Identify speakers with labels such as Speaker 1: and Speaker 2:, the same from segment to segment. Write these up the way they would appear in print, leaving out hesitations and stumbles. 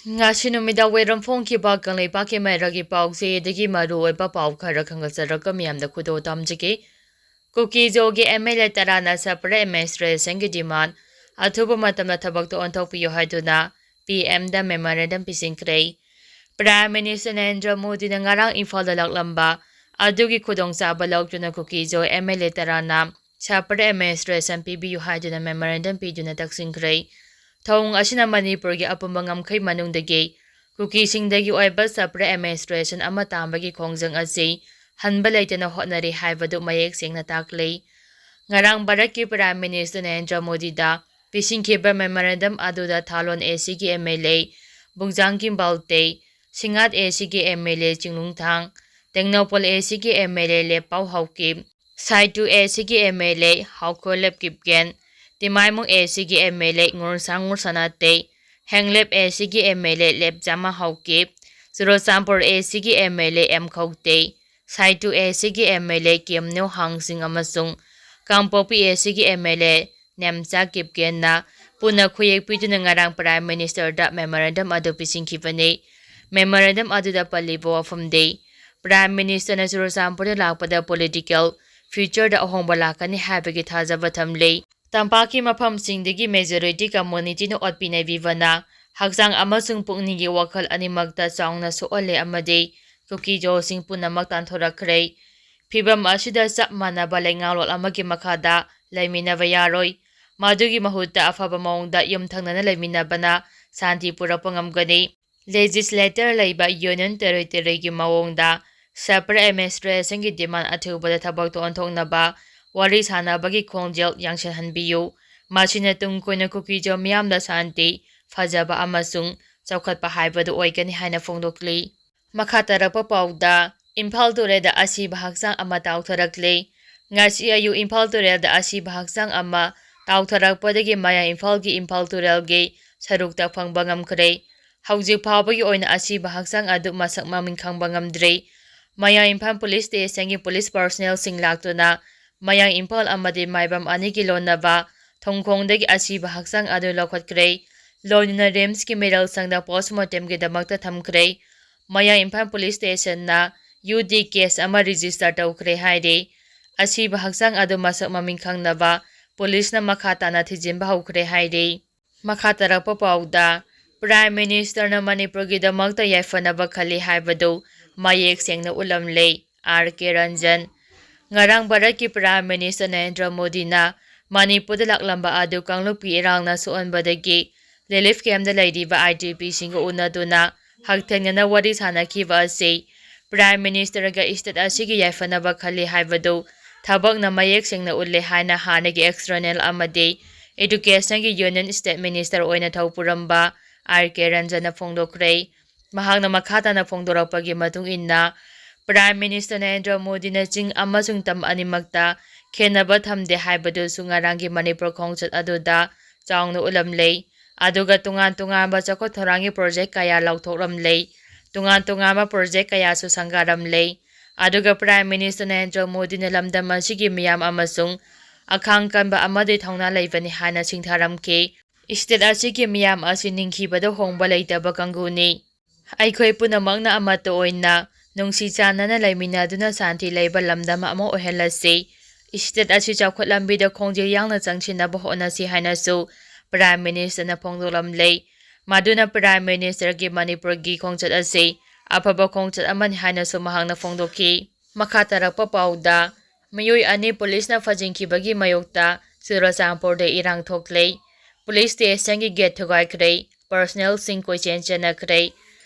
Speaker 1: Ngasi numida weram phone ki ba kang leipa ke mera gi pau se de gi maru oi ba pau khara khangal saraka miyam da khudo tamjike Kuki jogi MLA tarana separate administration gi demand athuba matamna thabak to onthok piyo haiduna PM da memorandum pisingkrei Prime Minister Narendra Modi na ngarang Imphal da laklamba adugi khudong chaba laukjuna Kuki jo MLA tarana separate administration PBU haiduna memorandum piduna taksingkrei Thong asina Manipur gi apumba ngamkhai manungdagi Kuki-singdagi oiba separate administration ama tambagi khongjang asi hanba leitana hotnari haibadu mayek sengna takli ngarang Bharat ki Prime Minister Narendra Modi da pisingkhiba memorandum aduda Thalon AC ki MLA Bungjang Kimbalte Singat AC ki MLA Chinglungthang Tengnopol AC ki MLA Lepau Haukim Saitu AC ki MLA Haukolep Kipgen Timaimung AC ki MLA Ngursangur Sanate Henglep AC ki MLA Lep Jama Haukip Surosampur AC ki MLA M Khokte Saitu AC ki MLA Kimno Hangsing amasung Kangpopi AC ki MLA Nemcha Kipgen na puna khuyek piduna ngarang Prime Minister da memorandum adu pisingkhibani memorandum adu da palibo afum day Prime Minister na Surosampur lakpada political future da ahongba lakani habagi thajaba thamle Tampaki mafamsingdagi majority community no otpinai bivana hakjang amasung pungningi wakhal animakta chawngna soole amade Kuki jo sing punamak tanthorakrei phibam asida chap manaba lengalol amagi makhada laiminaba yaroi madugi mahutta afaba maungda yumthangnana laiminabana santi purapang amgani legislator laiba union territory gi maungda separate administration gi demand athubada thabak to onthoknaba Wari sanabagi khongjel yangshan hanbiyu machina tungkoina Kuki jo miyamda santi fajaba amasung chawkhatpa haibadu oigani haina phongdokli makhatarapa pauda Imphal tureda Ashiba haksang ama tautharakle ngasi ayu Imphal tureda Ashiba haksang ama tautharakpadagi maya Imphal gi Imphal turelge sarukta phangba ngamkhre hawjik phawbagi oina Ashiba haksang adu masak maming khangba ngamdre maya Imphal police station gi police personnel sing laktuna Mayang Imphal amadi maibam ani ki lonaba thongkhongdagi Ashiba haksang adu lokhatkre loinna Rems ki medal sangda postmortem gi damakta thamkre Mayang Imphal police station na UD case ama register tawkre haide Ashiba haksang adu masak maming khangnaba police na makhata na thijimba hawkre haide makhatarapa pauda Prime Minister na Manipur gi damakta yaifanaba khali haibadu mayek sengna ulamle RK Ranjan Ngarang Bharat ki Prime Minister Narendra Modi na Manipur da laklamba adu kanglupi irangna suonbadagi relief camp da laidiba IDP singa unaduna hakthengna wari sanakhiba ase Prime Minister ga state asigi yaifanaba khali haibadu thabak na mayek sengna ulle haina hanagi external amade education gi union state minister oina thawpuramba RK Ranjana phongdokre mahangna makhata na phongdorapagi matung inna Prime Minister Narendra Modi na ching amasung tam animakta khenaba thamde haibadu sungarangi Manipur khongchat aduda chawngna ulamle aduga tungan ba thorangi project kaya lauthokramle tungan project kaya su sangaramle aduga Prime Minister Narendra Modi na lamdam asigi miyam amasung akhang kanba amade thongna leibani hana singtharamke state asigi miyam asi ningkhibada hongba leitaba kanguni aikhoi punamangna amato oina Nungsi chanana laiminaduna santi leiba lamdama amo ohelase state asi chawkhatlambida khongjil yangna changchinaba honasi hainasu Prime Minister na phongdolamle maduna Prime Minister gi Manipur gi khongchat ase afaba khongchat amani hainasu mahangna phongdoki makhatarapa pauda mayoi ani police na fajingkhibagi mayokta Surosampur de irang thokle police station gi gate thugai personnel sing koichen chanakre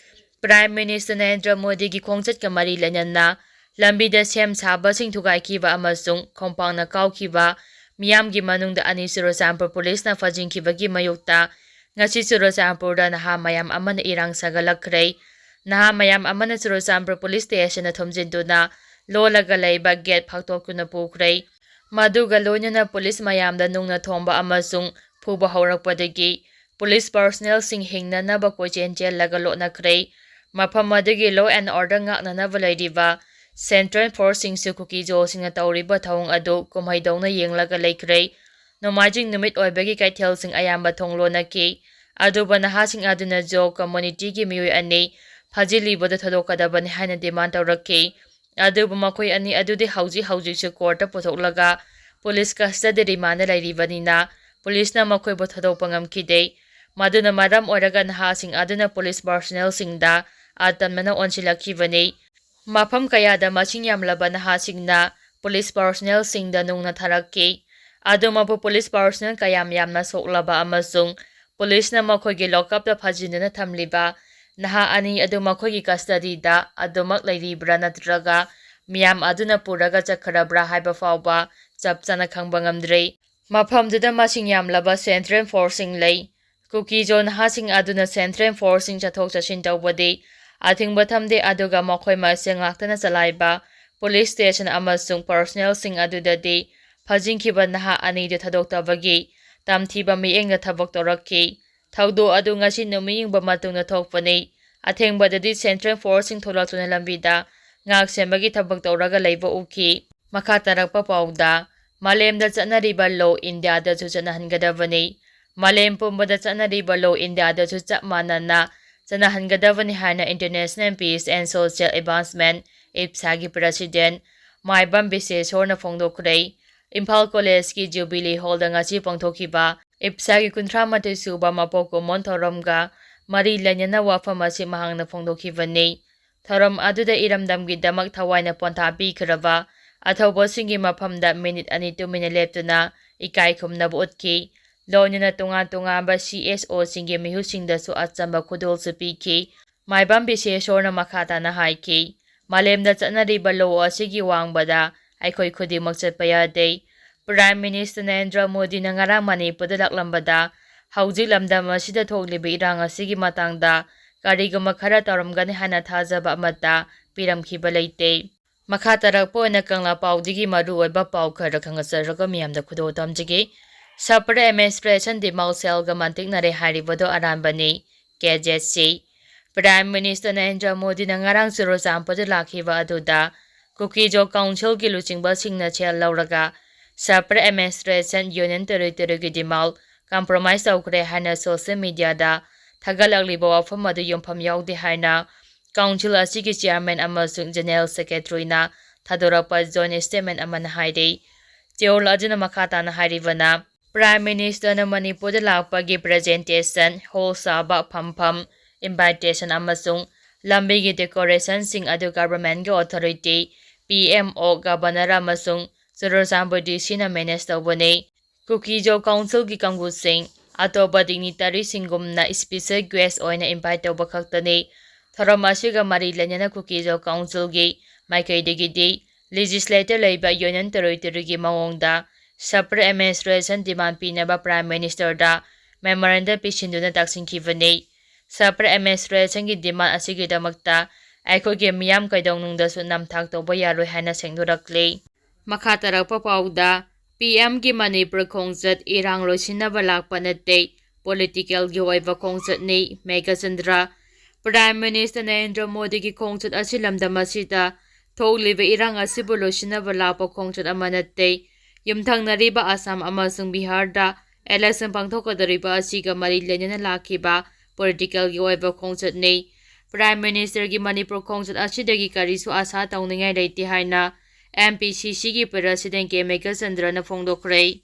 Speaker 1: Prime Minister Narendra Modi gi khongchat ka mari lanyanna lambida sem saba sing thugai kiba amasung compound na kaukiba miyam gi manungda ani Surosampur police na fajingkhibagi mayokta ngasi Surosampur da naha mayam amana irang sagalakre naha mayam amana Surosampur police station na thomjinduna lolaga leiba gate phaktokuna pukre maduga loinana police mayam da nungna thomba amasung phuba haurakpadagi police personnel sing hingnanaba kochen laga lotnakre Mafam adagi law and order ngaknanaba leidiba Central Force singsu Kuki jo singna tawriba thawng adu kumhaidongna yenglaga leikre Nomajing numit oibagi kaithel sing ayamba thonglo na ki ꯑꯗꯨꯕꯨ ꯅꯍꯥꯁꯤꯡ ꯑꯗꯨꯅ ꯖꯣ ꯀꯝꯃ꯭ꯌꯨꯅꯤꯇꯤꯒꯤ ꯃꯤꯑꯣꯏ ꯑꯅꯤ ꯐꯥꯖꯤꯜꯂꯤꯕꯗꯨ ꯊꯥꯗꯣꯛꯀꯗꯕꯅꯤ ꯍꯥꯏꯅ ꯗꯤꯃꯥꯟ ꯇꯧꯔꯛꯈꯤ꯫ ꯑꯗꯨꯕꯨ ꯃꯈꯣꯏ ꯑꯅꯤ ꯑꯗꯨꯗꯤ ꯍꯧꯖꯤꯛꯁꯨ ꯀꯣꯔꯠꯇ ꯄꯨꯊꯣꯛꯂꯒ ꯄꯨꯂꯤꯁ ꯀꯁꯇꯗꯤ ꯔꯤꯃꯥꯟꯗ ꯂꯩꯔꯤꯕꯅꯤꯅ ꯄꯨꯂꯤꯁꯅ ꯃꯈꯣꯏꯕꯨ ꯊꯥꯗꯣꯛꯄ ꯉꯝꯈꯤꯗꯦ꯫ ꯃꯗꯨꯅ ꯃꯔꯝ ꯑꯣꯏꯔꯒ ꯅꯍꯥꯁꯤꯡ ꯑꯗꯨꯅ ꯄꯨꯂꯤꯁ ꯄꯔꯁꯣꯅꯦꯜꯁꯤꯡꯗ ꯑꯇꯝꯅꯅ ꯑꯣꯟꯁꯤꯜꯂꯛꯈꯤꯕꯅꯤ꯫ ꯃꯐꯝ ꯀꯌꯥꯗ ꯃꯁꯤꯡ ꯌꯥꯝꯂꯕ ꯅꯍꯥꯁꯤꯡꯅ ꯄꯨꯂꯤꯁ ꯄꯔꯁꯣꯅꯦꯜꯁꯤꯡꯗ ꯅꯨꯡꯅ ꯊꯥꯔꯛꯈꯤ꯫ ꯑꯗꯨꯃꯛꯄꯨ ꯄꯨꯂꯤꯁ ꯄꯔꯁꯣꯅꯦꯜ ꯀꯌꯥꯝ ꯌꯥꯝꯅ ꯁꯣꯛꯂꯕ ꯑꯃꯁꯨꯡ ꯄꯨꯂꯤꯁꯅ ꯃꯈꯣꯏꯒꯤ ꯂꯣꯀꯑꯞꯇ ꯐꯥꯖꯤꯟꯗꯨꯅ ꯊꯝꯂꯤꯕ ꯅꯍꯥ ꯑꯅꯤ ꯑꯗꯨ ꯃꯈꯣꯏꯒꯤ ꯀꯁꯇꯗꯤꯗ ꯑꯗꯨꯃꯛ ꯂꯩꯔꯤꯕ꯭ꯔꯥ ꯅꯠꯇ꯭ꯔꯒ ꯃꯤꯌꯥꯝ ꯑꯗꯨꯅ ꯄꯨꯔꯒ ꯆꯠꯈ꯭ꯔꯕ꯭ꯔꯥ ꯍꯥꯏꯕ ꯐꯥꯎꯕ ꯆꯞ ꯆꯥꯅ ꯈꯪꯕ ꯉꯝꯗ꯭ꯔꯤ꯫ ꯃꯐꯝꯗꯨꯗ ꯃꯁꯤꯡ ꯌꯥꯝꯂꯕ ꯁꯦꯟꯇ꯭ꯔꯦꯜ ꯐꯣꯔꯁꯁꯤꯡ ꯂꯩ꯫ ꯀꯨꯀꯤꯖꯣ ꯅꯍꯥꯁꯤꯡ ꯑꯗꯨꯅ ꯁꯦꯟꯇ꯭ꯔꯦꯜ ꯐꯣꯔꯁꯁꯤꯡ ꯆꯠꯊꯣꯛ ꯆꯠꯁꯤꯟ ꯇꯧꯕꯗꯤ ꯑꯊꯤꯡꯕ ꯊꯝꯗꯦ ꯑꯗꯨꯒ ꯃꯈꯣꯏ ꯃꯁꯦꯜ ꯉꯥꯛꯇꯅ ꯆꯂꯥꯏꯕ ꯄꯨꯂꯤꯁ ꯁ꯭ꯇꯦꯁꯟ ꯑꯃꯁꯨꯡ ꯄꯔꯁꯣꯅꯦꯜꯁꯤꯡ ꯑꯗꯨꯗꯗꯤ ꯐꯥꯖꯤꯟꯈꯤꯕ ꯅꯍꯥ ꯑꯅꯤꯗꯨ ꯊꯥꯗꯣꯛꯇꯕꯒꯤ ꯇꯝꯊꯤꯕ ꯃꯤꯠꯌꯦꯡꯗ ꯊꯕꯛ ꯇꯧꯔꯛꯈꯤ꯫ ꯊꯧꯗꯣꯛ ꯑꯗꯨ ꯉꯁꯤ ꯅꯨꯃꯤꯠ ꯌꯨꯡꯕ ꯃꯇꯨꯡꯗ ꯊꯣꯛꯄꯅꯤ꯫ ꯑꯊꯦꯡꯕꯗꯗꯤ ꯁꯦꯟꯇ꯭ꯔꯦꯜ ꯐꯣꯔꯁꯁꯤꯡ ꯊꯣꯛꯂꯛꯇꯨꯅ ꯂꯝꯕꯤꯗ ꯉꯥꯛ-ꯁꯦꯟꯕꯒꯤ ꯊꯕꯛ ꯇꯧꯔꯒ ꯂꯩꯕ ꯎꯈꯤ꯫ ꯃꯈꯥ ꯇꯥꯔꯛꯄ ꯄꯥꯎꯗ ꯃꯥꯂꯦꯝꯗ ꯆꯠꯅꯔꯤꯕ ꯂꯣ ꯏꯟꯗꯤꯌꯥꯗꯁꯨ ꯆꯠꯅꯍꯟꯒꯗꯕꯅꯤ꯫ ꯃꯥꯂꯦꯝ ꯄꯨꯝꯕꯗ ꯆꯠꯅꯔꯤꯕ ꯂꯣ ꯏꯟꯗꯤꯌꯥꯗꯁꯨ ꯆꯞ ꯃꯥꯟꯅꯅ ꯆꯠꯅꯍꯟꯒꯗꯕꯅꯤ ꯍꯥꯏꯅ international peace and social advancement (IPSAꯒꯤ ꯄ꯭ꯔꯦꯁꯤꯗꯦꯟꯠ ꯃꯥꯏꯕꯝ ꯕꯤꯁꯦꯁꯣꯔꯅ ꯐꯣꯡꯗꯣꯛꯈ꯭ꯔꯦ꯫ ꯏꯝꯐꯥꯜ ꯀꯣꯂꯦꯖꯀꯤ ꯖꯨꯕꯤꯂꯤ ꯍꯣꯜꯗ ꯉꯁꯤ ꯄꯥꯡꯊꯣꯛꯈꯤꯕ IPSAꯒꯤ 39 ꯁꯨꯕ ꯃꯄꯣꯛ ꯀꯨꯝꯑꯣꯟ ꯊꯧꯔꯝꯒ ꯃꯔꯤ ꯂꯩꯅꯅ ꯋꯥꯐꯝ ꯑꯁꯤ ꯃꯍꯥꯛꯅ ꯐꯣꯡꯗꯣꯛꯈꯤꯕꯅꯤ꯫ ꯊꯧꯔꯝ ꯑꯗꯨꯗ ꯏꯔꯝꯗꯝꯒꯤꯗꯃꯛ ꯊꯋꯥꯏꯅ ꯄꯣꯟꯊꯥ ꯄꯤꯈ꯭ꯔꯕ ꯑꯊꯧꯕꯁꯤꯡꯒꯤ ꯃꯐꯝꯗ ꯃꯤꯅꯤꯠ 2 ꯇꯨꯃꯤꯟꯅ ꯂꯦꯞꯇꯨꯅ ꯏꯀꯥꯏ ꯈꯨꯝꯅꯕ ꯎꯠꯈꯤ꯫ ꯂꯣꯏꯅꯅ ꯇꯣꯉꯥꯟ-ꯇꯣꯉꯥꯟꯕ CSOꯁꯤꯡꯒꯤ ꯃꯤꯍꯨꯠꯁꯤꯡꯗꯁꯨ ꯑꯆꯝꯕ ꯈꯨꯗꯣꯜꯁꯨ ꯄꯤꯈꯤ꯫ ꯃꯥꯏꯕꯝ ꯕꯤꯁꯦꯁꯣꯔꯅ ꯃꯈꯥ ꯇꯥꯅ ꯍꯥꯏꯈꯤ, ꯃꯥꯂꯦꯝꯗ ꯆꯠꯅꯔꯤꯕ ꯂꯣ ꯑꯁꯤꯒꯤ ꯋꯥꯡꯃꯗ ꯑꯩꯈꯣꯏ ꯈꯨꯗꯤꯡꯃꯛ ꯆꯠꯄ ꯌꯥꯗꯦ꯫ ꯄ꯭ꯔꯥꯏꯝ ꯃꯤꯅꯤꯁꯇꯔ ꯅꯔꯦꯟꯗ꯭ꯔ ꯃꯣꯗꯤꯅ ꯉꯔꯥꯡ ꯃꯅꯤꯄꯨꯔꯗ ꯂꯥꯛꯂꯝꯕꯗ ꯍꯧꯖꯤꯛ ꯂꯝꯗꯝ ꯑꯁꯤꯗ ꯊꯣꯛꯂꯤꯕ ꯏꯔꯥꯡ ꯑꯁꯤꯒꯤ ꯃꯇꯥꯡꯗ ꯀꯔꯤꯒꯨꯝꯕ ꯈꯔ ꯇꯧꯔꯝꯒꯅꯤ ꯍꯥꯏꯅ ꯊꯥꯖꯕ ꯑꯃꯠꯇ ꯄꯤꯔꯝꯈꯤꯕ ꯂꯩꯇꯦ꯫ ꯃꯈꯥ ꯇꯥꯔꯛꯄ ꯑꯣꯏꯅ ꯀꯪꯂꯥ ꯄꯥꯎꯗꯒꯤ ꯃꯔꯨꯑꯣꯏꯕ ꯄꯥꯎ ꯈꯔ ꯈꯪꯍꯟꯖꯔꯒ ꯃꯤꯌꯥꯝꯗ ꯈꯨꯗꯣꯜ ꯇꯝꯖꯒꯦ꯫ ꯁꯦꯄꯔꯦꯠ ꯑꯦꯗꯃꯤꯅꯤꯁꯇ꯭ꯔꯦꯁꯟ ꯗꯤꯃꯥꯜ ꯁꯦꯜꯒ ꯃꯟꯇꯤꯛꯅꯔꯦ ꯍꯥꯏꯔꯤꯕꯗꯨ ꯑꯔꯥꯟꯕꯅꯤ꯫ ꯀꯦꯖꯦꯠꯁꯤ ꯄ꯭ꯔꯥꯏꯝ ꯃꯤꯅꯤꯁꯇꯔ ꯅꯔꯦꯟꯗ꯭ꯔ ꯃꯣꯗꯤꯅ ꯉꯔꯥꯡ ꯆꯨꯔꯆꯥꯟꯄꯨꯔꯗ ꯂꯥꯛꯈꯤꯕ ꯑꯗꯨꯗ ꯀꯨꯀꯤꯖꯣ ꯀꯥꯎꯟꯁꯤꯜꯒꯤ ꯂꯨꯆꯤꯡꯕꯁꯤꯡꯅ ꯁꯦꯜ ꯂꯧꯔꯒ ꯁꯦꯄꯔꯦꯠ ꯑꯦꯗꯃꯤꯅꯤꯁꯇ꯭ꯔꯦꯁꯟ ꯌꯨꯅꯤꯌꯟ ꯇꯦꯔꯤꯇꯣꯔꯤꯒꯤ ꯗꯤꯃꯥꯜ ꯀꯝꯄ꯭ꯔꯣꯃꯥꯏꯖ ꯇꯧꯈ꯭ꯔꯦ ꯍꯥꯏꯅ ꯁꯣꯁꯤꯌꯦꯜ ꯃꯤꯗꯤꯌꯥꯗ ꯊꯥꯒꯠꯂꯛꯂꯤꯕ ꯋꯥꯐꯝ ꯑꯗꯨ ꯌꯨꯝꯐꯝ ꯌꯥꯎꯗꯦ ꯍꯥꯏꯅ ꯀꯥꯎꯟꯁꯤꯜ ꯑꯁꯤꯒꯤ ꯆꯦꯌꯔꯃꯦꯟ ꯑꯃꯁꯨꯡ ꯖꯦꯅꯔꯦꯜ ꯁꯦꯀ꯭ꯔꯦꯇꯔꯤꯅ ꯊꯥꯗꯣꯔꯛꯄ ꯖꯣꯏꯟꯠ ꯁ꯭ꯇꯦꯠꯃꯦꯟꯠ ꯑꯃꯅ ꯍꯥꯏꯔꯤ꯫ ꯆꯦꯌꯣꯜ ꯑꯗꯨꯅ ꯃꯈꯥ ꯇꯥꯅ ꯍꯥꯏꯔꯤꯕꯅ ꯄ꯭ꯔꯥꯏꯝ ꯃꯤꯅꯤꯁꯇꯔꯅ ꯃꯅꯤꯄꯨꯔꯗ ꯂꯥꯛꯄꯒꯤ ꯄ꯭ꯔꯖꯦꯟꯇꯦꯁꯟ, ꯍꯣꯜ ꯆꯥꯕ ꯐꯝꯐꯝ, ꯏꯟꯚꯥꯏꯇꯦꯁꯟ ꯑꯃꯁꯨꯡ ꯂꯝꯕꯤꯒꯤ ꯗꯦꯀꯣꯔꯦꯁꯟꯁꯤꯡ ꯑꯗꯨ ꯒꯚꯔꯟꯃꯦꯟꯠꯀꯤ ꯑꯣꯊꯣꯔꯤꯇꯤ, PMO, ꯒꯚꯔꯅꯔ ꯑꯃꯁꯨꯡ ꯆꯨꯔꯆꯥꯟꯄꯨꯔ DCꯅ ꯃꯦꯅꯦꯖ ꯇꯧꯕꯅꯤ꯫ ꯀꯨꯀꯤꯖꯣ ꯀꯥꯎꯟꯁꯤꯜꯒꯤ ꯀꯥꯡꯕꯨꯁꯤꯡ ꯑꯇꯣꯞꯄ ꯗꯤꯒꯅꯤꯇꯔꯤꯁꯤꯡꯒꯨꯝꯅ ꯁ꯭ꯄꯤꯁꯦꯜ ꯒꯦꯁꯠ ꯑꯣꯏꯅ ꯏꯟꯚꯥꯏꯠ ꯇꯧꯕ ꯈꯛꯇꯅꯤ꯫ ꯊꯧꯔꯝ ꯑꯁꯤꯒ ꯃꯔꯤ ꯂꯩꯅꯅ ꯀꯨꯀꯤꯖꯣ ꯀꯥꯎꯟꯁꯤꯜꯒꯤ ꯃꯥꯏꯀꯩꯗꯒꯤꯗꯤ ꯂꯦꯖꯤꯁꯂꯦꯇꯔ ꯂꯩꯕ ꯌꯨꯅꯤꯌꯟ ꯇꯦꯔꯤꯇꯣꯔꯤꯒꯤ ꯃꯑꯣꯡꯗ ꯁꯦꯄꯔꯦꯠ ꯑꯦꯗꯃꯤꯅꯤꯁꯇ꯭ꯔꯦꯁꯟ ꯗꯤꯃꯥꯟ ꯄꯤꯅꯕ ꯄ꯭ꯔꯥꯏꯝ ꯃꯤꯅꯤꯁꯇꯔꯗ ꯃꯦꯃꯣꯔꯦꯟꯗꯝ ꯄꯤꯁꯤꯟꯗꯨꯅ ꯇꯛꯁꯤꯟꯈꯤꯕꯅꯤ꯫ ꯁꯦꯄꯔꯦꯠ ꯑꯦꯗꯃꯤꯅꯤꯁꯇ꯭ꯔꯦꯁꯟꯒꯤ ꯗꯤꯃꯥꯟ ꯑꯁꯤꯒꯤꯗꯃꯛꯇ ꯑꯩꯈꯣꯏꯒꯤ ꯃꯤꯌꯥꯝ ꯀꯩꯗꯧꯅꯨꯡꯗꯁꯨ ꯅꯝꯊꯥꯛ ꯇꯧꯕ ꯌꯥꯔꯣꯏ ꯍꯥꯏꯅ ꯁꯦꯡꯗꯣꯔꯛꯂꯤ꯫ ꯃꯈꯥ ꯇꯥꯔꯛꯄ ꯄꯥꯎꯗ PMꯒꯤ ꯃꯅꯤꯄꯨꯔ ꯈꯣꯡꯆꯠ ꯏꯔꯥꯡ ꯂꯣꯏꯁꯤꯟꯅꯕ ꯂꯥꯛꯄ ꯅꯠꯇꯦ, ꯄꯣꯂꯤꯇꯤꯀꯦꯜꯒꯤ ꯑꯣꯏꯕ ꯈꯣꯡꯆꯠꯅꯤ꯫ ꯃꯦꯘꯆꯟꯗ꯭ꯔ ꯄ꯭ꯔꯥꯏꯝ ꯃꯤꯅꯤꯁꯇꯔ ꯅꯔꯦꯟꯗ꯭ꯔ ꯃꯣꯗꯤꯒꯤ ꯈꯣꯡꯆꯠ ꯑꯁꯤ ꯂꯝꯗꯝ ꯑꯁꯤꯗ ꯊꯣꯛꯂꯤꯕ ꯏꯔꯥꯡ ꯑꯁꯤꯕꯨ ꯂꯣꯏꯁꯤꯟꯅꯕ ꯂꯥꯛꯄ ꯈꯣꯡꯆꯠ ꯑꯃ ꯅꯠꯇꯦ꯫ ꯌꯨꯝꯊꯪꯅꯔꯤꯕ ꯑꯁꯥꯝ ꯑꯃꯁꯨꯡ ꯕꯤꯍꯥꯔꯗ ꯏꯂꯦꯛꯁꯟ ꯄꯥꯡꯊꯣꯛꯀꯗꯧꯔꯤꯕ ꯑꯁꯤꯒ ꯃꯔꯤ ꯂꯩꯅꯅ ꯂꯥꯛꯈꯤꯕ ꯄꯣꯂꯤꯇꯤꯀꯦꯜꯒꯤ ꯑꯣꯏꯕ ꯈꯣꯡꯆꯠꯅꯤ꯫ ꯄ꯭ꯔꯥꯏꯝ ꯃꯤꯅꯤꯁꯇꯔꯒꯤ ꯃꯅꯤꯄꯨꯔ ꯈꯣꯡꯆꯠ ꯑꯁꯤꯗꯒꯤ ꯀꯔꯤꯁꯨ ꯑꯥꯁꯥ ꯇꯧꯅꯤꯡꯉꯥꯏ ꯂꯩꯇꯦ ꯍꯥꯏꯅ MPCCꯒꯤ ꯄ꯭ꯔꯦꯁꯤꯗꯦꯟꯠ ꯀꯦ. ꯃꯦꯘꯆꯟꯗ꯭ꯔꯅ ꯐꯣꯡꯗꯣꯛꯈ꯭ꯔꯦ꯫